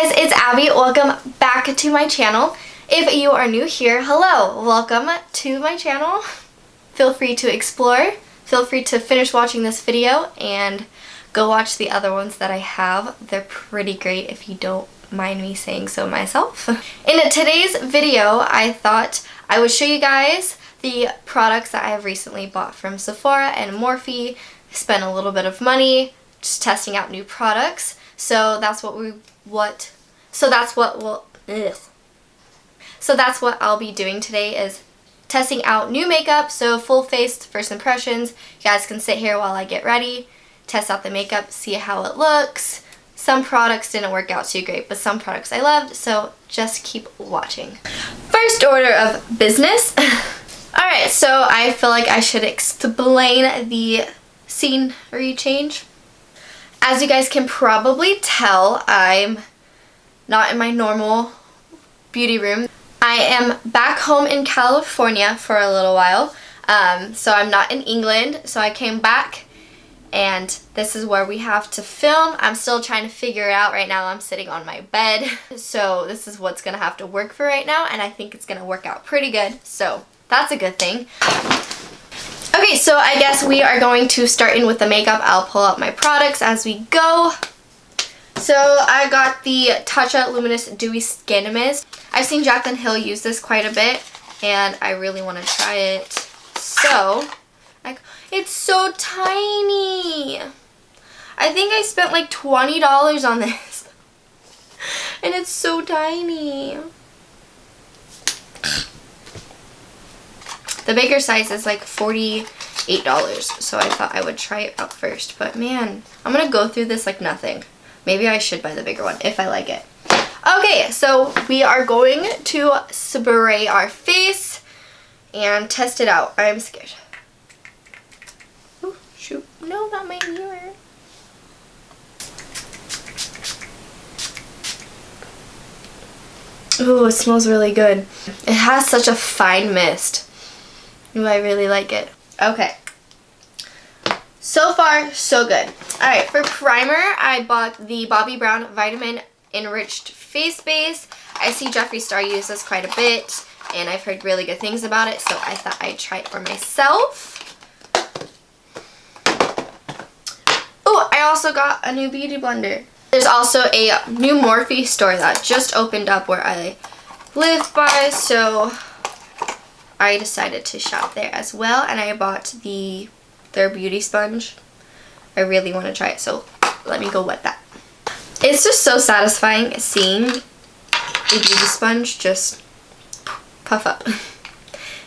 guys, it's Abby. Welcome back to my channel. If you are new here, hello. Welcome to my channel. Feel free to explore. Feel free to finish watching this video and go watch the other ones that I have. They're pretty great if you don't mind me saying so myself. In today's video, I thought I would show you guys the products that I have recently bought from Sephora and Morphe. Spent a little bit of money just testing out new products. So that's what I'll be doing today, is testing out new makeup. So full face first impressions. You guys can sit here while I get ready, test out the makeup, see how it looks. Some products didn't work out too great, but some products I loved, so just keep watching. First order of business. Alright, so I feel like I should explain the scenery change. As you guys can probably tell, I'm not in my normal beauty room. I am back home in California for a little while, so I'm not in England. So I came back and this is where we have to film. I'm still trying to figure it out right now. I'm sitting on my bed, so this is what's gonna have to work for right now, and I think it's gonna work out pretty good, so that's a good thing. Okay, so I guess we are going to start in with the makeup. I'll pull out my products as we go. So I got the Tatcha Luminous Dewy Skin Mist. I've seen Jaclyn Hill use this quite a bit, and I really want to try it. So, it's so tiny. I think I spent like $20 on this, and it's so tiny. The bigger size is like $48, so I thought I would try it out first. But man, I'm gonna go through this like nothing. Maybe I should buy the bigger one if I like it. Okay, so we are going to spray our face and test it out. I'm scared. Oh, shoot. No, not my mirror. Ooh, it smells really good. It has such a fine mist. Ooh, I really like it. Okay. So far, so good. Alright, for primer, I bought the Bobbi Brown Vitamin Enriched Face Base. I see Jeffree Star use this quite a bit, and I've heard really good things about it, so I thought I'd try it for myself. Oh, I also got a new beauty blender. There's also a new Morphe store that just opened up where I live by, so I decided to shop there as well, and I bought their beauty sponge. I really want to try it, so let me go wet that. It's just so satisfying seeing a beauty sponge just puff up.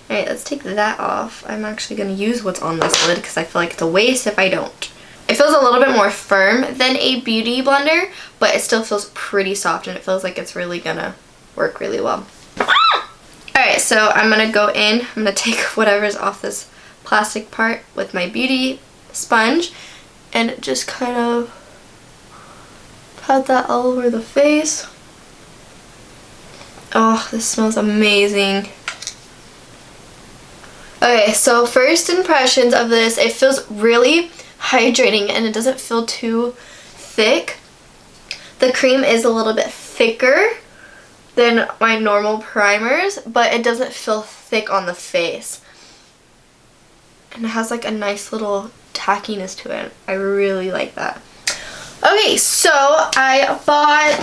Alright, let's take that off. I'm actually going to use what's on this lid because I feel like it's a waste if I don't. It feels a little bit more firm than a beauty blender, but it still feels pretty soft, and it feels like it's really gonna work really well. Alright, so I'm going to go in. I'm going to take whatever's off this plastic part with my beauty sponge and just kind of pat that all over the face. Oh, this smells amazing. Okay, so first impressions of this, it feels really hydrating and it doesn't feel too thick. The cream is a little bit thicker than my normal primers, but it doesn't feel thick on the face. And it has like a nice little tackiness to it. I really like that. Okay, so I bought...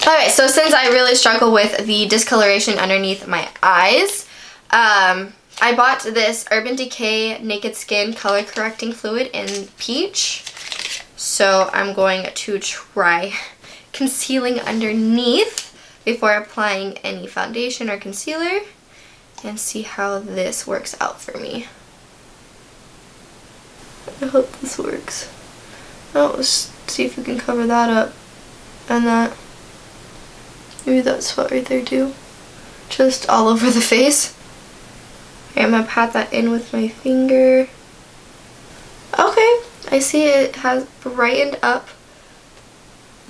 Alright, so since I really struggle with the discoloration underneath my eyes, I bought this Urban Decay Naked Skin Color Correcting Fluid in Peach. So I'm going to try concealing underneath before applying any foundation or concealer and see how this works out for me. I hope this works. Oh, let's see if we can cover that up and that. Maybe that spot right there too. Just all over the face. Okay, I'm gonna pat that in with my finger. Okay, I see it has brightened up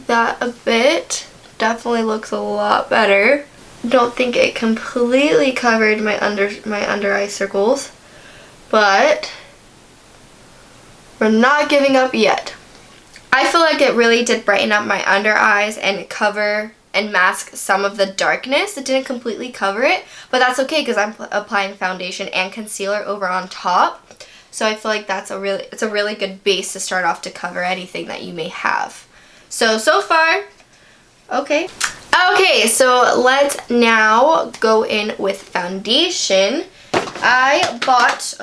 that a bit. Definitely looks a lot better. Don't think it completely covered my under eye circles, but we're not giving up yet. I feel like it really did brighten up my under eyes and cover and mask some of the darkness. It didn't completely cover it, but that's okay because I'm applying foundation and concealer over on top. So I feel like it's a really good base to start off to cover anything that you may have. So far, okay. Okay, so let's now go in with foundation. I bought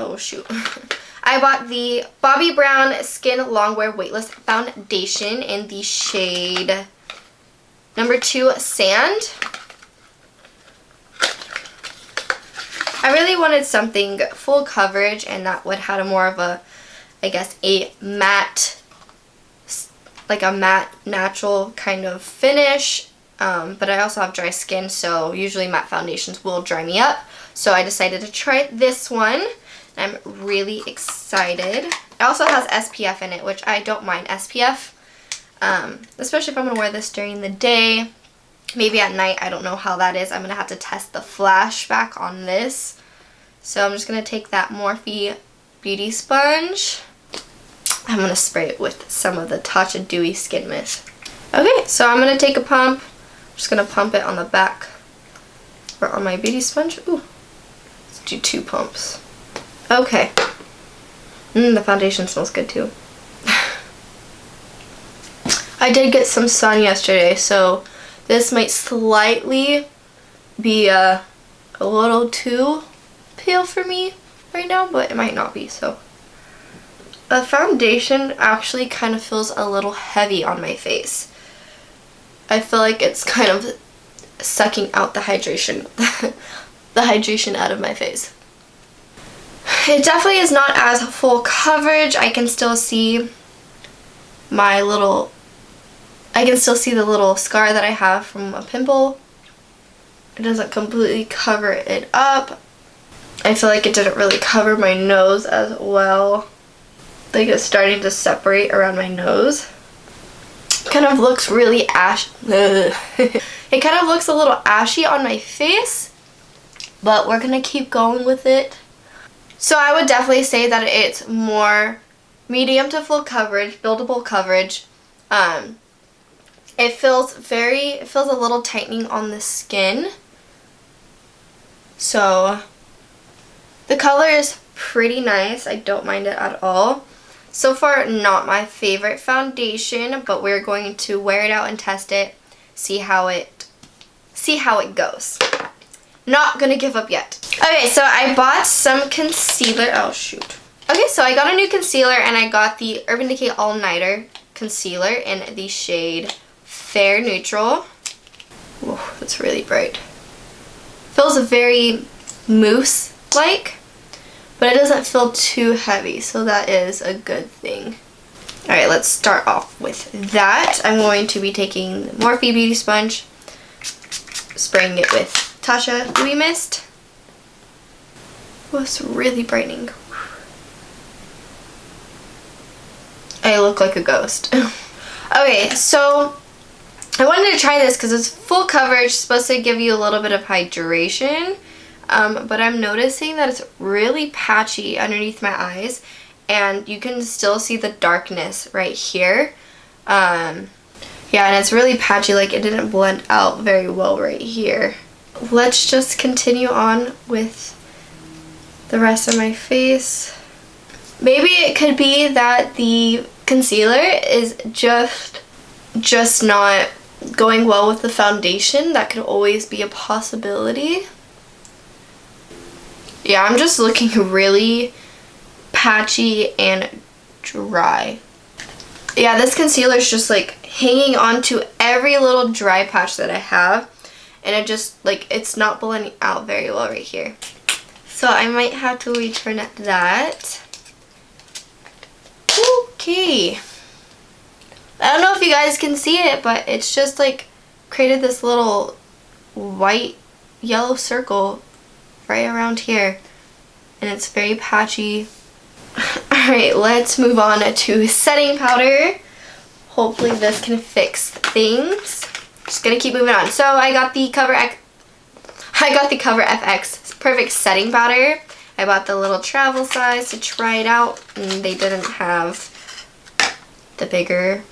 the Bobbi Brown Skin Longwear Weightless Foundation in the shade number 2 Sand. I really wanted something full coverage and that would have more of a, I guess, a matte, like a matte natural kind of finish. But I also have dry skin, so usually matte foundations will dry me up. So I decided to try this one. I'm really excited. It also has SPF in it, which I don't mind SPF. Especially if I'm going to wear this during the day. Maybe at night, I don't know how that is. I'm going to have to test the flashback on this. So I'm just going to take that Morphe Beauty Sponge. I'm going to spray it with some of the Tatcha Dewy Skin Mist. Okay, so I'm going to take a pump. I'm just going to pump it on the back or on my beauty sponge. Ooh, let's do 2 pumps. Okay. The foundation smells good too. I did get some sun yesterday, so this might slightly be a little too pale for me right now, but it might not be. So the foundation actually kind of feels a little heavy on my face. I feel like it's kind of sucking out the hydration, the hydration out of my face. It definitely is not as full coverage. I can still see the little scar that I have from a pimple. It doesn't completely cover it up. I feel like it didn't really cover my nose as well. Like it's starting to separate around my nose. Kind of looks really ash. It kind of looks a little ashy on my face, but we're gonna keep going with it. So I would definitely say that it's more medium to full coverage, buildable coverage. It feels a little tightening on the skin. So the color is pretty nice. I don't mind it at all. So far, not my favorite foundation, but we're going to wear it out and test it, see how it goes. Not gonna give up yet. Okay, so I bought some concealer. Oh shoot. Okay, so I got a new concealer and I got the Urban Decay All Nighter concealer in the shade Fair Neutral. Whoa, that's really bright. Feels very mousse-like, but it doesn't feel too heavy, so that is a good thing. Alright, let's start off with that. I'm going to be taking the Morphe Beauty Sponge, spraying it with Tatcha Dewy Mist. Oh, it's really brightening. I look like a ghost. Okay, so I wanted to try this because it's full coverage, supposed to give you a little bit of hydration, but I'm noticing that it's really patchy underneath my eyes, and you can still see the darkness right here. Yeah, and it's really patchy, like it didn't blend out very well right here. Let's just continue on with the rest of my face. Maybe it could be that the concealer is just not going well with the foundation. That could always be a possibility. Yeah, I'm just looking really patchy and dry. Yeah, this concealer is just like hanging on to every little dry patch that I have, and it just like it's not blending out very well right here. So I might have to return that. Okay. I don't know if you guys can see it, but it's just like created this little white yellow circle right around here, and it's very patchy. Alright, let's move on to setting powder. Hopefully this can fix things. Just gonna keep moving on. So I got the Cover FX Perfect Setting Powder. I bought the little travel size to try it out, and they didn't have the bigger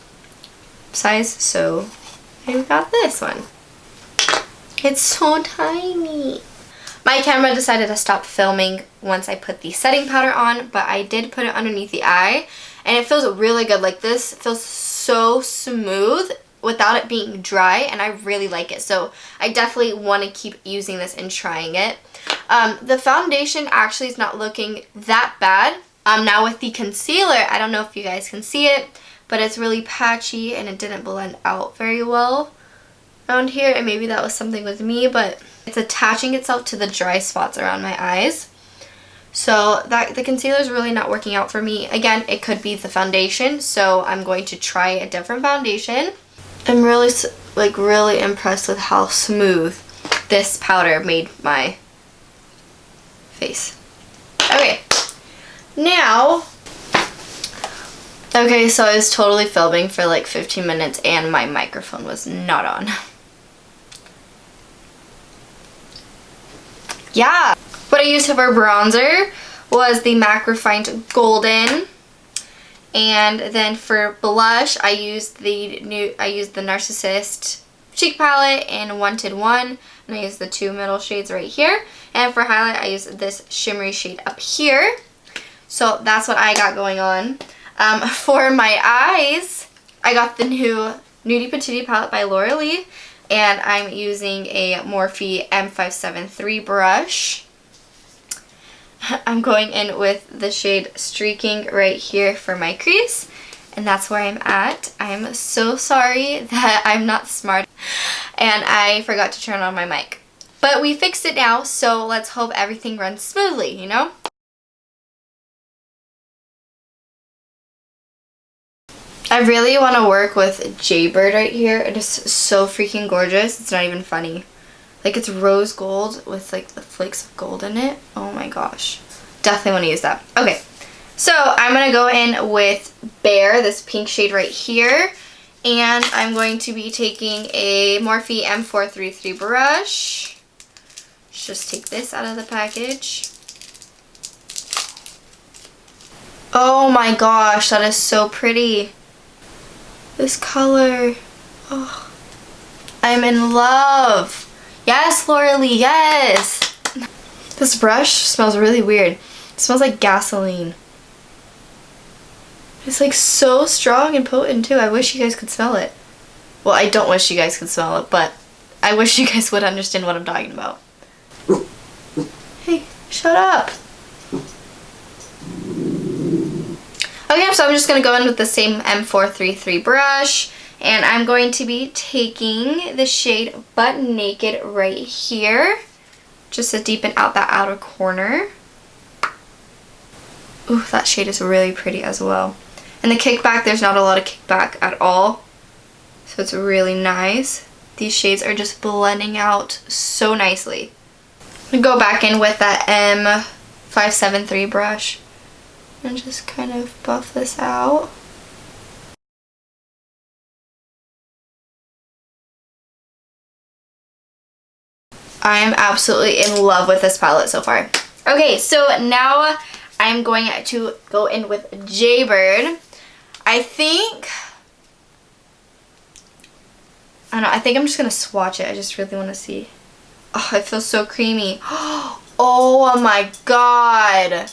size, so I got this one. It's so tiny. My camera decided to stop filming once I put the setting powder on, but I did put it underneath the eye, and it feels really good. Like, this feels so smooth without it being dry, and I really like it. So I definitely want to keep using this and trying it. The foundation actually is not looking that bad. Now with the concealer, I don't know if you guys can see it, but it's really patchy and it didn't blend out very well around here, and maybe that was something with me, but it's attaching itself to the dry spots around my eyes. So that the concealer is really not working out for me. Again, it could be the foundation, so I'm going to try a different foundation. I'm really really impressed with how smooth this powder made my face. Okay, now, okay, so I was totally filming for like 15 minutes and my microphone was not on. Yeah, what I used for bronzer was the MAC Refined Golden, and then for blush I used the Narcissist Cheek Palette in Wanted 1, and I used the 2 middle shades right here, and for highlight I used this shimmery shade up here. So that's what I got going on. For my eyes, I got the new Nudie Patootie palette by Laura Lee, and I'm using a Morphe M573 brush. I'm going in with the shade Streaking right here for my crease, and that's where I'm at. I'm so sorry that I'm not smart and I forgot to turn on my mic. But we fixed it now, so let's hope everything runs smoothly, you know? I really want to work with Jaybird right here. It is so freaking gorgeous. It's not even funny. Like, it's rose gold with like the flakes of gold in it. Oh my gosh. Definitely want to use that. Okay, so I'm going to go in with Bare, this pink shade right here. And I'm going to be taking a Morphe M433 brush. Let's just take this out of the package. Oh my gosh, that is so pretty. This color, oh, I'm in love. Yes, Laura Lee, yes. This brush smells really weird. It smells like gasoline. It's like so strong and potent too. I wish you guys could smell it. Well, I don't wish you guys could smell it, but I wish you guys would understand what I'm talking about. Hey, shut up. Okay, so I'm just going to go in with the same M433 brush, and I'm going to be taking the shade Butt Naked right here, just to deepen out that outer corner. Ooh, that shade is really pretty as well. And the kickback, there's not a lot of kickback at all, so it's really nice. These shades are just blending out so nicely. I'm going to go back in with that M573 brush and just kind of buff this out. I am absolutely in love with this palette so far. Okay, so now I'm going to go in with Jaybird. I think I'm just going to swatch it. I just really want to see. Oh, it feels so creamy. Oh my god.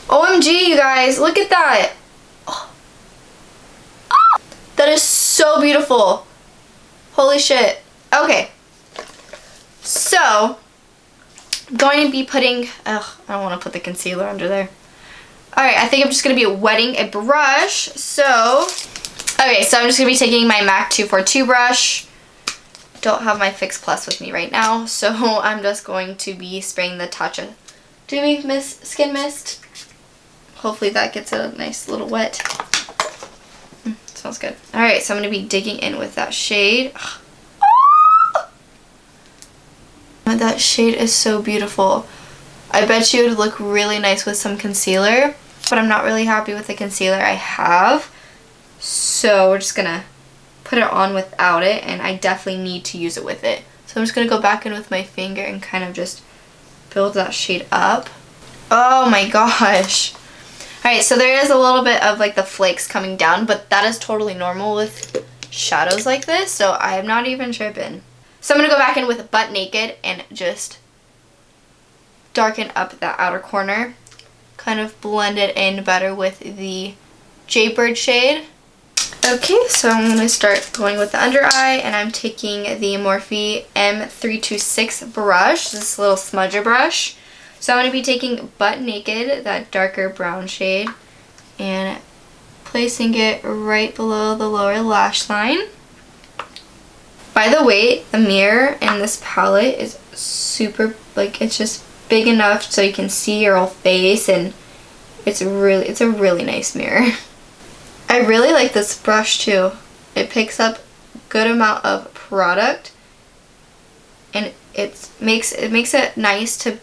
OMG, you guys, look at that. Oh. Oh, that is so beautiful. Holy shit. Okay, so I'm going to be putting, I don't want to put the concealer under there. Alright, I think I'm just going to be wetting a brush. So, okay, so I'm just going to be taking my MAC 242 brush. Don't have my Fix Plus with me right now, so I'm just going to be spraying the Tatcha Dewy Skin Mist. Hopefully that gets a nice little wet. Smells good. Alright, so I'm going to be digging in with that shade. Oh! That shade is so beautiful. I bet you it would look really nice with some concealer, but I'm not really happy with the concealer I have. So we're just going to put it on without it, and I definitely need to use it with it. So I'm just going to go back in with my finger and kind of just build that shade up. Oh my gosh. Alright, so there is a little bit of like the flakes coming down, but that is totally normal with shadows like this, so I'm not even tripping. So I'm going to go back in with Butt Naked and just darken up that outer corner. Kind of blend it in better with the Jaybird shade. Okay, so I'm going to start going with the under eye, and I'm taking the Morphe M326 brush, this little smudger brush. So I'm going to be taking Butt Naked, that darker brown shade, and placing it right below the lower lash line. By the way, the mirror in this palette is super, like, it's just big enough so you can see your whole face, and it's a really nice mirror. I really like this brush too. It picks up a good amount of product, and it makes it nice to,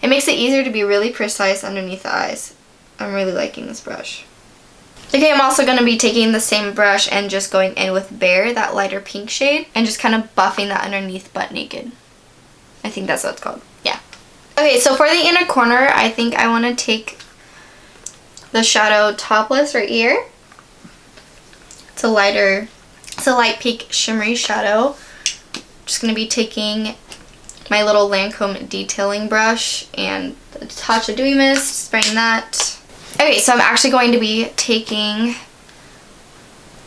it makes it easier to be really precise underneath the eyes. I'm really liking this brush. Okay, I'm also going to be taking the same brush and just going in with Bare, that lighter pink shade, and just kind of buffing that underneath Butt Naked. I think that's what it's called. Yeah. Okay, so for the inner corner, I think I want to take the shadow Topless right here. It's a light pink shimmery shadow. Just going to be taking my little Lancome detailing brush and the Tatcha Dewy Mist, spraying that. Okay, so I'm actually going to be taking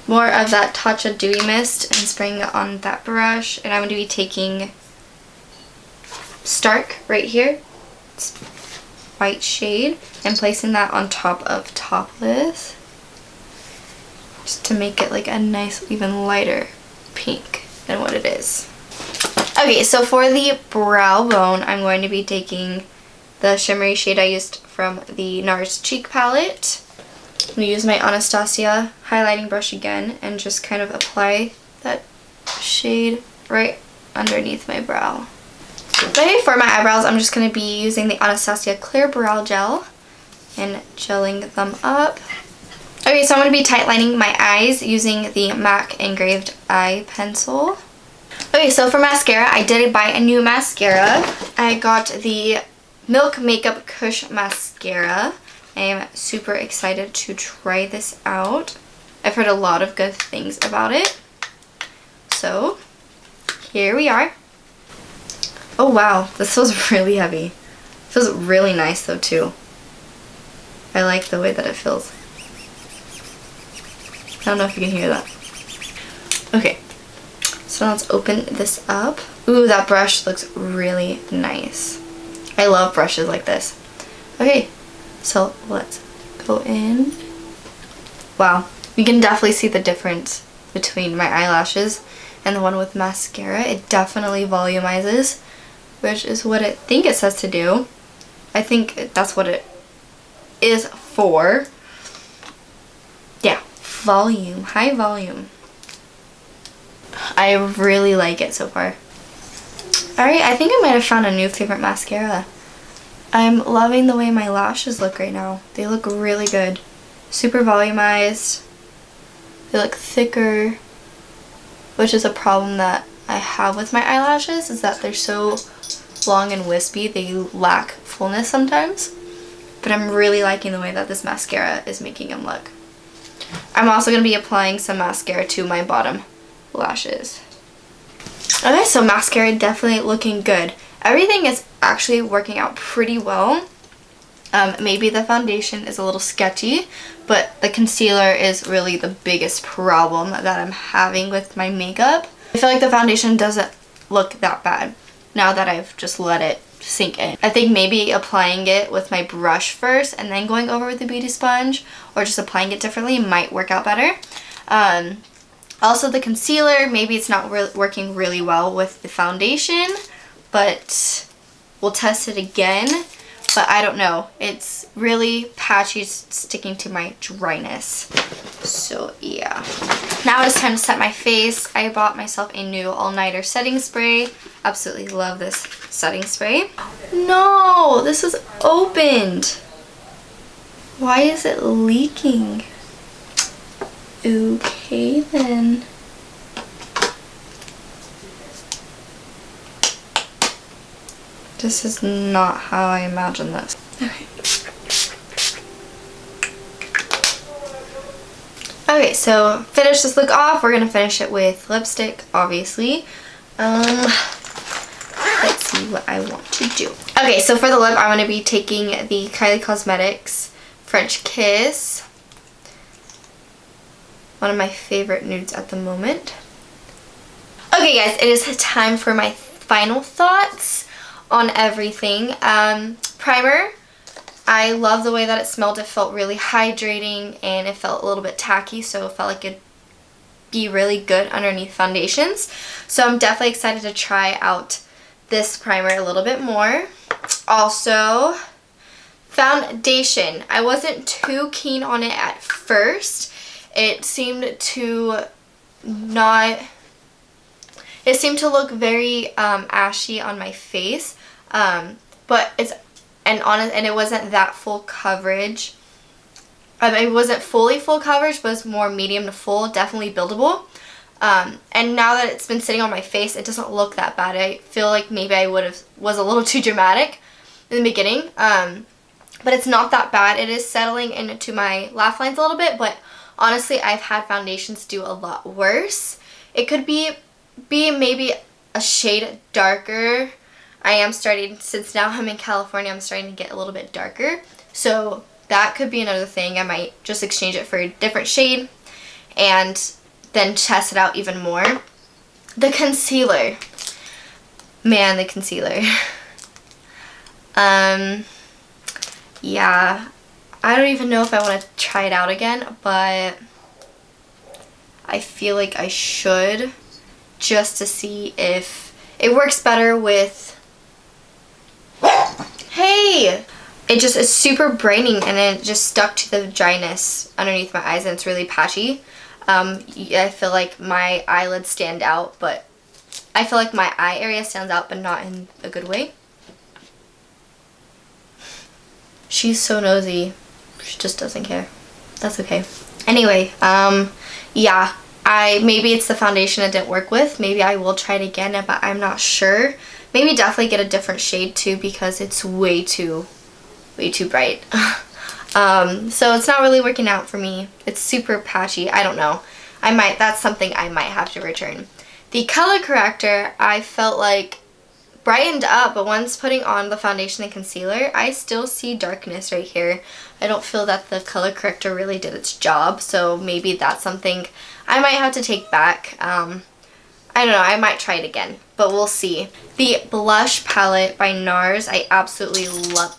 more of that Tatcha Dewy Mist and spraying it on that brush, and I'm going to be taking Stark right here, it's white shade, and placing that on top of Topless, just to make it like a nice, even lighter pink than what it is. Okay, so for the brow bone, I'm going to be taking the shimmery shade I used from the NARS Cheek palette. I'm going to use my Anastasia highlighting brush again and just kind of apply that shade right underneath my brow. Okay, for my eyebrows, I'm just going to be using the Anastasia Clear Brow Gel and gelling them up. Okay, so I'm going to be tightlining my eyes using the MAC Engraved Eye Pencil. Okay, so for mascara, I did buy a new mascara. I got the Milk Makeup Kush Mascara. I am super excited to try this out. I've heard a lot of good things about it. So, here we are. Oh wow, this feels really heavy. It feels really nice though too. I like the way that it feels. I don't know if you can hear that. Okay, so now let's open this up. Ooh, that brush looks really nice. I love brushes like this. Okay, so let's go in. Wow, you can definitely see the difference between my eyelashes and the one with mascara. It definitely volumizes, which is what I think it says to do. I think that's what it is for. Yeah, volume, high volume. I really like it so far. Alright, I think I might have found a new favorite mascara. I'm loving the way my lashes look right now. They look really good. Super volumized. They look thicker, which is a problem that I have with my eyelashes, is that they're so long and wispy. They lack fullness sometimes. But I'm really liking the way that this mascara is making them look. I'm also going to be applying some mascara to my bottom lashes. Okay, so mascara definitely looking good. Everything is actually working out pretty well. Maybe the foundation is a little sketchy, but the concealer is really the biggest problem that I'm having with my makeup. I feel like the foundation doesn't look that bad now that I've just let it sink in. I think maybe applying it with my brush first and then going over with the beauty sponge, or just applying it differently, might work out better. Also the concealer, maybe it's not working really well with the foundation, but we'll test it again. But I don't know, it's really patchy, sticking to my dryness. So yeah. Now it's time to set my face. I bought myself a new all-nighter setting spray. Absolutely love this setting spray. No, this is opened. Why is it leaking? Okay then. This is not how I imagined this. Okay. Okay, so finish this look off. We're gonna finish it with lipstick, obviously. Let's see what I want to do. Okay, so for the lip, I'm gonna be taking the Kylie Cosmetics French Kiss. One of my favorite nudes at the moment. Okay guys, it is time for my final thoughts on everything. Primer, I love the way that it smelled. It felt really hydrating and it felt a little bit tacky, so it felt like it'd be really good underneath foundations. So I'm definitely excited to try out this primer a little bit more. Also, foundation. I wasn't too keen on it at first. It seemed to look very ashy on my face, but it wasn't that full coverage. It wasn't fully full coverage, but it's more medium to full, definitely buildable. And now that it's been sitting on my face, it doesn't look that bad. I feel like maybe I was a little too dramatic in the beginning, but it's not that bad. It is settling into my laugh lines a little bit, but honestly, I've had foundations do a lot worse. It could be maybe a shade darker. I am starting, since now I'm in California, I'm starting to get a little bit darker. So that could be another thing. I might just exchange it for a different shade and then test it out even more. The concealer. Man, the concealer. Yeah. I don't even know if I want to try it out again, but I feel like I should, just to see if it works better with... Hey! It just is super brightening and it just stuck to the dryness underneath my eyes and it's really patchy. I feel like my eyelids stand out, but I feel like my eye area stands out, but not in a good way. She's so nosy. She just doesn't care. That's okay. Anyway, yeah, maybe it's the foundation it didn't work with. Maybe I will try it again, but I'm not sure. Maybe definitely get a different shade too, because it's way too bright. So it's not really working out for me. It's super patchy. I don't know. That's something I might have to return. The color corrector, I felt like brightened up, but once putting on the foundation and concealer, I still see darkness right here. I don't feel that the color corrector really did its job, so maybe that's something I might have to take back. I don't know, I might try it again, but we'll see. The blush palette by NARS, I absolutely love.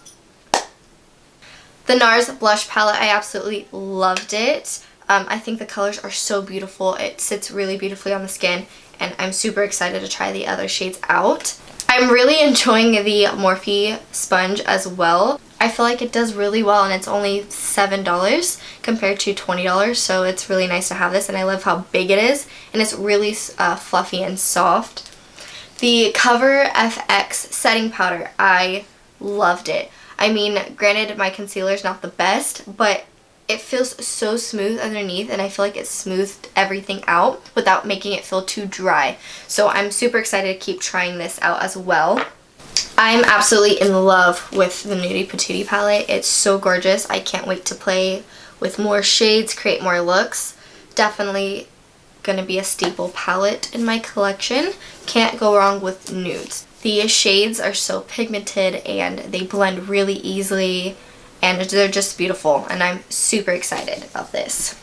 The NARS blush palette, I absolutely loved it. I think the colors are so beautiful. It sits really beautifully on the skin, and I'm super excited to try the other shades out. I'm really enjoying the Morphe sponge as well. I feel like it does really well, and it's only $7 compared to $20, so it's really nice to have this, and I love how big it is, and it's really fluffy and soft. The Cover FX setting powder, I loved it. I mean, granted, my concealer is not the best, but it feels so smooth underneath, and I feel like it smoothed everything out without making it feel too dry. So I'm super excited to keep trying this out as well. I'm absolutely in love with the Nudie Patootie palette. It's so gorgeous. I can't wait to play with more shades, create more looks. Definitely gonna be a staple palette in my collection. Can't go wrong with nudes. The shades are so pigmented and they blend really easily, and they're just beautiful, and I'm super excited about this.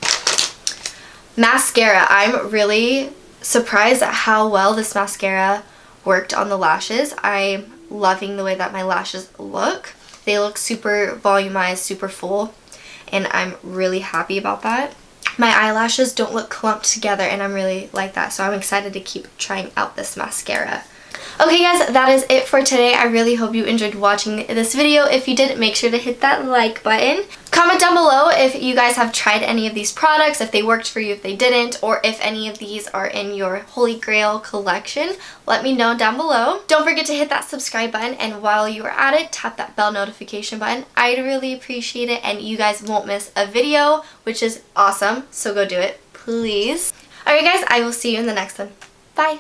Mascara. I'm really surprised at how well this mascara worked on the lashes. I'm loving the way that my lashes look. They look super volumized, super full, and I'm really happy about that. My eyelashes don't look clumped together, and I'm really like that, so I'm excited to keep trying out this mascara. Okay guys, that is it for today. I really hope you enjoyed watching this video. If you did, make sure to hit that like button. Comment down below if you guys have tried any of these products, if they worked for you, if they didn't, or if any of these are in your Holy Grail collection. Let me know down below. Don't forget to hit that subscribe button, and while you are at it, tap that bell notification button. I'd really appreciate it, and you guys won't miss a video, which is awesome, so go do it, please. Alright guys, I will see you in the next one. Bye!